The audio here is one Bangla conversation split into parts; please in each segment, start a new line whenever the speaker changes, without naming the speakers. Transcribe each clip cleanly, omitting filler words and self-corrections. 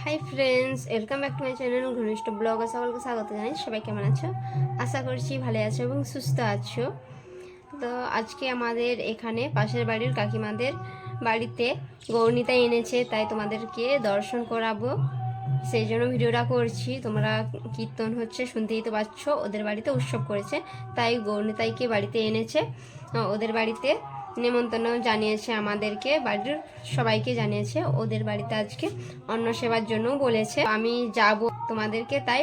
Hi friends, welcome back to my channel ঘনিষ্ঠ ব্লগে সকলকে স্বাগত জানাই। সবাই কেমন আছো? আশা করছি ভালো আছো এবং সুস্থ আছো। তো আজকে আমাদের এখানে পাশের বাড়ির কাকিমাদের বাড়িতে গৌরনিতা এনেছে, তাই তোমাদেরকে দর্শন করাবো, সেই জন্য ভিডিওটা করছি। তোমরা কীর্তন হচ্ছে শুনতেই তো পাচ্ছ। ওদের বাড়িতে উৎসব করেছে, তাই গৌরনিতাইকে বাড়িতে এনেছে। ওদের বাড়িতে নেমন্তন্ন জানিয়েছে, আমাদেরকে বাড়ির সবাইকে জানিয়েছে। ওদের বাড়িতে আজকে অন্ন সেবার জন্য বলেছে। আমি যাব তোমাদেরকে, তাই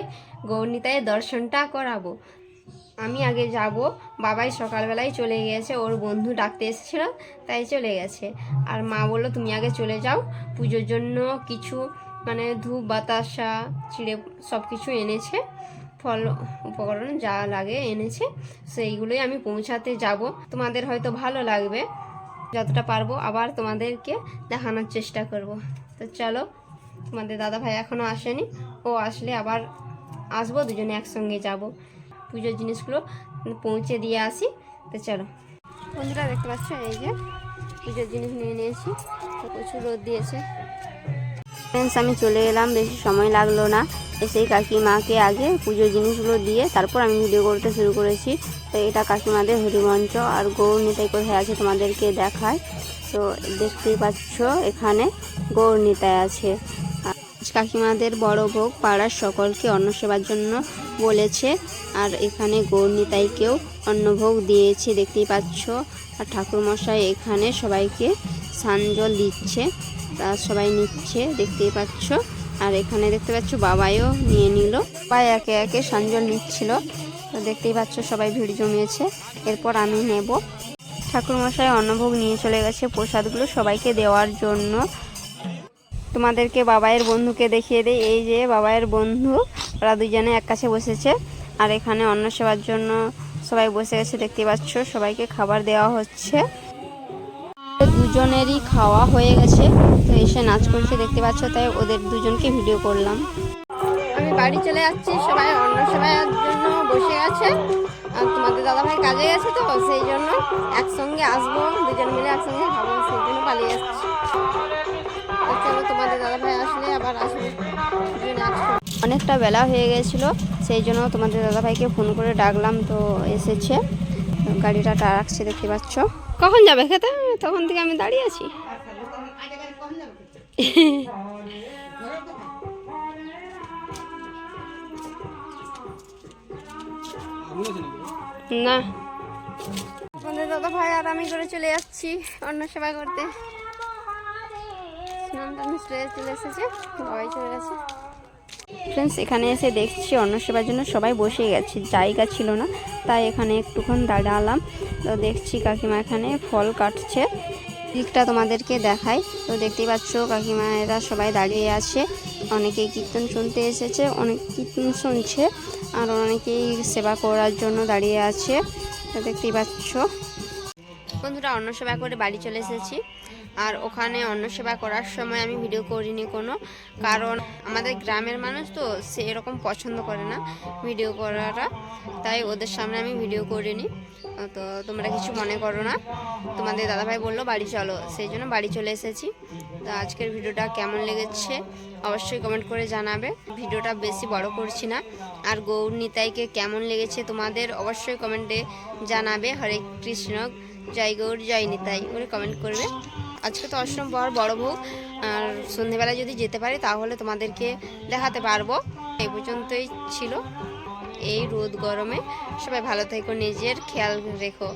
গৌরনিতাইয়ের দর্শনটা করাবো। আমি আগে যাব, বাবাই সকালবেলায় চলে গিয়েছে, ওর বন্ধু ডাকতে এসেছিল তাই চলে গেছে। আর মা বললো তুমি আগে চলে যাও, পুজোর জন্য কিছু ধূপ বাতাসা চিড়ে সব কিছু এনেছে, ফল উপকরণ যা লাগে এনেছে, সেইগুলোই আমি পৌঁছাতে যাব। তোমাদের হয়তো ভালো লাগবে, যতটা পারবো আবার তোমাদেরকে দেখানোর চেষ্টা করব। তো চলো, তোমাদের দাদা ভাই এখনও আসেনি, ও আসলে আবার আসবো, দুজনে একসঙ্গে যাব, পুজোর জিনিসগুলো পৌঁছে দিয়ে আসি। তো চলো বন্ধুরা, দেখতে পাচ্ছ এই যে পুজোর জিনিস নিয়ে নিয়েছি, তো প্রচুর রোদ দিয়েছে। ফ্রেন্ডস, আমি চলে এলাম, বেশি সময় লাগলো না। এসেই কাকিমাকে আগে পুজোর জিনিসগুলো দিয়ে তারপর আমি ভিডিও করতে শুরু করেছি। তো এটা কাকিমাদের হরিমঞ্চ, আর গৌরনিতাই কোথায় আছে তোমাদেরকে দেখায়। তো দেখতেই পাচ্ছ এখানে গৌরনিতাই আছে। কাকিমাদের বড় ভোগ পাড়ার সকলকে অন্ন সেবার জন্য বলেছে, আর এখানে গৌরনিতাইকেও অন্নভোগ দিয়েছে, দেখতেই পাচ্ছ। আর ঠাকুরমশাই এখানে সবাইকে সানজল দিচ্ছে, তা সবাই নিচ্ছে, দেখতেই পাচ্ছ। আর এখানে দেখতে পাচ্ছ বাবাইও নিয়ে নিল, বাবাই একে একে সানজল নিচ্ছিল। তো দেখতেই পাচ্ছ সবাই ভিড় জমিয়েছে। এরপর আমি নেব। ঠাকুরমশাই অন্নভোগ নিয়ে চলে গেছে প্রসাদগুলো সবাইকে দেওয়ার জন্য। তোমাদেরকে বাবাইয়ের বন্ধুকে দেখিয়ে দেয়, এই যে বাবাইয়ের বন্ধু, ওরা দুজনে এক কাছে বসেছে। আর এখানে অন্ন সেবার জন্য সবাই বসে গেছে, দেখতে পাচ্ছ সবাইকে খাবার দেওয়া হচ্ছে। দুজনেরই খাওয়া হয়ে গেছে, তো এসে নাচ করছে দেখতে পাচ্ছ, তাই ওদের দুজনকে ভিডিও করলাম। আমি বাড়ি চলে যাচ্ছি, সবাই অন্ন সেবার জন্য বসে আছে। আর তোমাদের দাদাভাই কাজে গেছে, তো সেই জন্য একসঙ্গে আসবো, দুজন মিলে একসঙ্গে খাবো, সেই জন্য পালিয়ে যাচ্ছি। চলো, তোমাদের দাদাভাই আসলে আবার আসবে। অনেকটা বেলা হয়ে গেছিল, সেই জন্য তোমাদের দাদাভাইকে ফোন করে ডাকলাম, তো এসেছে। গাড়িটা রাখছে দেখতে পাচ্ছ। কখন যাবে খেতে? তখন থেকে আমি দাঁড়িয়ে আছি। না, তোমাদের দাদা ভাই আর আমি করে চলে যাচ্ছি অন্ন সেবা করতে। স্নান টান চলে এসেছে, সবাই চলে গেছে। ফ্রেন্ডস, এখানে এসে দেখছি অন্ন সেবার জন্য সবাই বসে গেছে, জায়গা ছিল না, তাই এখানে একটুক্ষণ দাঁড়ালাম। তো দেখছি কাকিমা এখানে ফল কাটছে, দিকটা তোমাদেরকে দেখাই। তো দেখতেই পাচ্ছ কাকিমা এরা সবাই দাঁড়িয়ে আছে, অনেকেই কীর্তন শুনতে এসেছে, অনেক কীর্তন শুনছে, আর অনেকেই সেবা করার জন্য দাঁড়িয়ে আছে। তো দেখতেই পাচ্ছ বন্ধুরা, অন্ন সেবা করে বাড়ি চলে এসেছি। আর ওখানে অন্ন সেবা করার সময় আমি ভিডিও করিনি কোনো, কারণ আমাদের গ্রামের মানুষ তো সে এরকম পছন্দ করে না ভিডিও করাটা, তাই ওদের সামনে আমি ভিডিও করিনি। তো তোমরা কিছু মনে করো না। তোমাদের দাদাভাই বললো বাড়ি চলো, সেই জন্য বাড়ি চলে এসেছি। তো আজকের ভিডিওটা কেমন লেগেছে অবশ্যই কমেন্ট করে জানাবে। ভিডিওটা বেশি বড় করছি না। আর গৌরনিতাইকে কেমন লেগেছে তোমাদের অবশ্যই কমেন্টে জানাবে। হরে কৃষ্ণ, জয় গৌর, জয় নিতাই বলে কমেন্ট করবে। আজকে তো অষ্টম পর বড় ভোগ, আর সন্ধেবেলায় যদি যেতে পারি তাহলে তোমাদেরকে দেখাতে পারবো। এই পর্যন্তই ছিল। এই রোদ গরমে সবাই ভালো থেকো, নিজের খেয়াল রেখো।